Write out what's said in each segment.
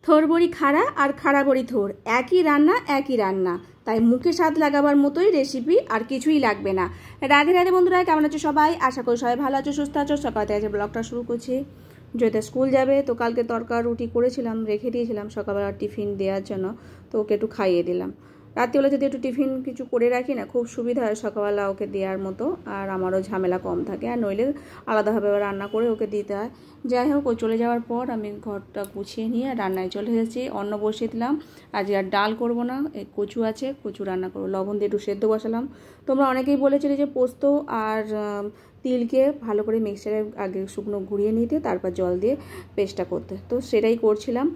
থোর বড়ি খাড়া আর খাড়া বড়ি থোর, একই রান্না একই রান্না, তাই মুখে স্বাদ লাগাবার মতোই রেসিপি, আর কিছুই লাগবে না। রাধে রাধে বন্ধুরা, কেমন আছো সবাই? আশা করি সবাই ভালো আছো, সুস্থ আছো। সকাল থেকে ব্লগটা শুরু করছি। জয়িতা স্কুল যাবে, তো কালকে তরকার রুটি করেছিলাম, রেখে দিয়েছিলাম সকালবেলা টিফিন দেওয়ার জন্য, তো ওকে একটু খাইয়ে দিলাম। রাত্রিবেলা যদি একটু টিফিন কিছু করে রাখি না, খুব সুবিধা হয় সকালবেলা ওকে দেওয়ার মতো, আর আমারও ঝামেলা কম থাকে। আর নইলে আলাদাভাবে রান্না করে ওকে দিতে হয়। যাই হোক, ও চলে যাওয়ার পর আমি ঘরটা গুছিয়ে নিয়ে রান্নায় চলে এসেছি। অন্ন বসিয়ে দিলাম। আজকে আর ডাল করব না, এই কচু আছে, কচু রান্না করবো। লবণ দিয়ে একটু সেদ্ধ বসালাম। তোমরা অনেকেই বলেছিলে যে পোস্ত আর তিলকে ভালো করে মিক্সচারে আগে শুকনো ঘুরিয়ে নিতে, তারপর জল দিয়ে পেস্টটা করতে, তো সেটাই করছিলাম।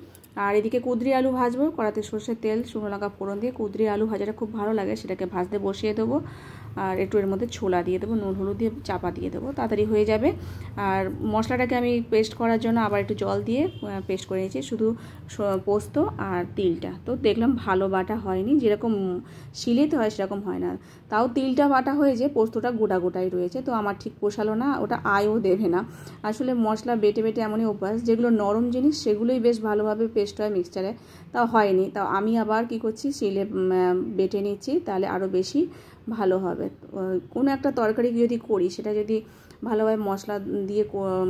আর এদিকে কুঁদরি আলু ভাজবো। কড়াতে সর্ষের তেল, শুকনো লঙ্কা ফোড়ন দিয়ে কুঁদরি আলু ভাজাটা খুব ভালো লাগে, সেটাকে ভাজতে বসিয়ে দেবো। আর একটু এর মধ্যে ছোলা দিয়ে দেবো, নুন হলুদ দিয়ে চাপা দিয়ে দেবো, তাড়াতাড়ি হয়ে যাবে। আর মশলাটাকে আমি পেস্ট করার জন্য আবার একটু জল দিয়ে পেস্ট করে নিয়েছি, শুধু পোস্ত আর তিলটা। তো দেখলাম ভালো বাটা হয়নি, যেরকম শিলিতে হয় সেরকম হয় না। তাও তিলটা বাটা হয়েছে, পোস্তটা গোটা গোটাই রয়েছে, তো আমার ঠিক পোষালো না, ওটা আয়ও দেবে না। আসলে মশলা বেটে বেটে এমনই অভ্যাস, যেগুলো নরম জিনিস সেগুলোই বেশ ভালোভাবে পেস্ট হয় মিক্সচারে, তাও হয়নি। তাও আমি আবার কি করছি, শিলে বেটে নিচ্ছি, তাহলে আরও বেশি ভালো হবে। কোনো একটা তরকারি যদি করি, সেটা যদি ভালোভাবে মশলা দিয়ে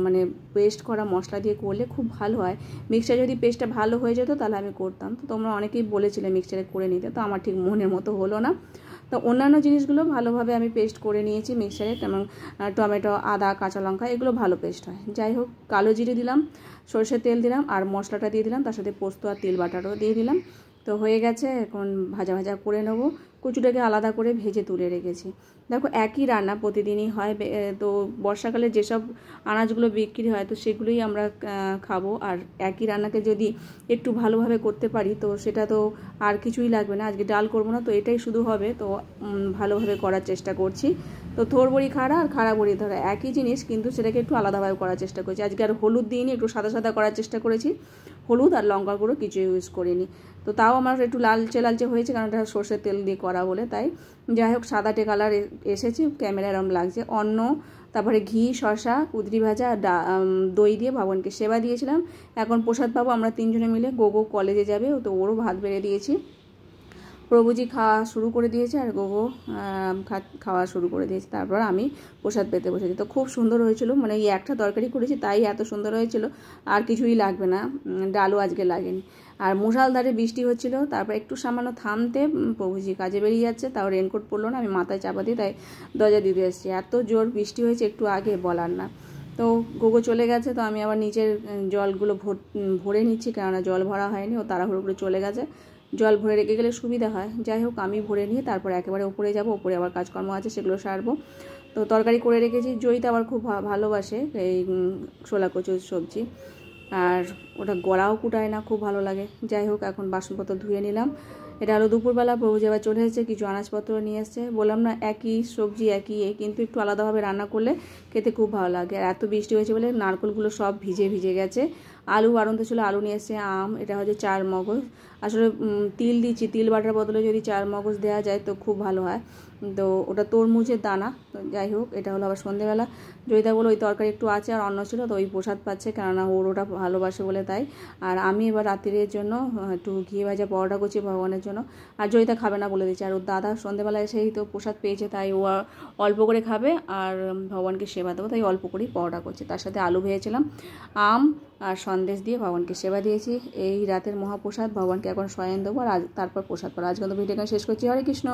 মানে পেস্ট করা মশলা দিয়ে করলে খুব ভালো হয়। মিক্সচার যদি পেস্টটা ভালো হয়ে যেত তাহলে আমি করতাম। তো তোমরা অনেকেই বলেছিলে মিক্সচারে করে নিতে, তো আমার ঠিক মনের মতো হলো না। তো অন্যান্য জিনিসগুলো ভালোভাবে আমি পেস্ট করে নিয়েছি মিক্সচারে, যেমন টমেটো, আদা, কাঁচা লঙ্কা, এগুলো ভালো পেস্ট হয়। যাই হোক, কালো জিরে দিলাম, সরষের তেল দিলাম, আর মশলাটা দিয়ে দিলাম, তার সাথে পোস্ত আর তিল বাটারও দিয়ে দিলাম। তো হয়ে গেছে, এখন ভাজা ভাজা করে নেবো। কচুটাকে আলাদা করে ভেজে তুলে রেখেছি। দেখো, একই রান্না প্রতিদিনই হয়, তো বর্ষাকালে যেসব আনাজগুলো বিক্রি হয় তো সেগুলোই আমরা খাবো। আর একই রান্নাকে যদি একটু ভালোভাবে করতে পারি, তো সেটা তো আর কিছুই লাগবে না। আজকে ডাল করবো না, তো এটাই শুধু হবে, তো ভালোভাবে করার চেষ্টা করছি। তো থোর বড়ি খাড়া আর খাড়া বড়ি ধরা একই জিনিস, কিন্তু সেটাকে একটু আলাদাভাবে করার চেষ্টা করছি। আজকে আর হলুদ দিইনি, একটু সাদা সাদা করার চেষ্টা করেছি। হলুদ আর লঙ্কা গুঁড়ো কিছু ইউজ করিনি। তো তাও আমার একটু লালচে লালচে হয়েছে, কারণ এটা সর্ষের তেল দিয়ে করা বলে, তাই। যাই হোক, সাদাটে কালার এসেছে, ক্যামেরা এরম লাগছে। অন্ন, তারপরে ঘি, শসা, কুঁদরি ভাজা আর দই দিয়ে ভগবানকে সেবা দিয়েছিলাম। এখন প্রসাদ পাবো আমরা তিনজনে মিলে। গোগো কলেজে যাবে, তো ওরও ভাত বেড়ে দিয়েছি। প্রভুজি খাওয়া শুরু করে দিয়েছে, আর গোগো খাওয়া শুরু করে দিয়েছে। তারপর আমি প্রসাদ পেতে বসেছি। তো খুব সুন্দর হয়েছিল, মানে এই একটা তরকারি করেছি তাই এত সুন্দর হয়েছিল, আর কিছুই লাগবে না। ডালও আজকে লাগেনি। আর মুষলধারে বৃষ্টি হচ্ছিল, তারপর একটু সামান্য থামতে প্রভুজি কাজে বেরিয়ে যাচ্ছে, তাও রেনকোট পরলো না, আমি মাথায় চাপা দিই, তাই দরজা দিতে এসেছি। এত জোর বৃষ্টি হয়েছে একটু আগে, বলার না। তো গোগো চলে গেছে, তো আমি আবার নিচের জলগুলো ভরে নিচ্ছি, কেননা জল ভরা হয়নি, ও তাড়াহুড়ো করে চলে গেছে। জল ভরে রেখে গেলে সুবিধা হয়। যাই হোক, আমি ভরে নিয়ে তারপর একেবারে উপরে যাব, উপরে আবার কাজকর্ম আছে, সেগুলো সারবো। তো তরকারি করে রেখেছি। জয়িতা আবার খুব ভালোবাসে এই ছোলা কচুর সবজি, আর ওটা গলাও কুটায় না, খুব ভালো লাগে। যাই হোক, এখন বাসনপত্র ধুয়ে নিলাম। এটা হলো দুপুরবেলা। প্রভু আবার চলে এসেছে, কিছু আনাজপত্র নিয়ে এসছে। বললাম না, একই সবজি একই কিন্তু একটু আলাদাভাবে রান্না করলে খেতে খুব ভালো লাগে। আর এত বৃষ্টি হয়েছে বলে নারকেলগুলো সব ভিজে ভিজে গেছে। আলু বাড়ন্ত ছিল, আলু নিয়ে এসছে। আম, এটা হচ্ছে চার মগজ। আসলে তিল দিচ্ছি, তিল বাটার বদলে যদি চার মগজ দেওয়া যায় তো খুব ভালো হয়। তো ওটা তরমুজের দানা। তো যাই হোক, এটা হলো আবার সন্ধেবেলা। জয়িতা বলে ওই তরকারি একটু আছে আর অন্ন ছিল, তো ওই প্রসাদ পাচ্ছে, কেননা ওর ওটা ভালোবাসে বলে, তাই। আর আমি এবার রাত্রির জন্য একটু ঘি ভাজা পরোটা করছি ভগবানের জন্য। আর জয়িতা খাবে না বলে দিচ্ছে। আর ওর দাদা সন্ধেবেলা এসেই তো প্রসাদ পেয়েছে, তাই ও অল্প করে খাবে, আর ভগবানকে সেবা দেবো, তাই অল্প করেই পরোটা করছি। তার সাথে আলু ভেজেছিলাম, আম আর সন্দেশ দিয়ে ভগবানকে সেবা দিয়েছি। এই রাতের মহাপ্রসাদ ভগবানকে এখন শয়ন দেবো, আর তারপর প্রসাদ পড়া। আজকে তো ভিডিওটা শেষ করছি। হরে কৃষ্ণ।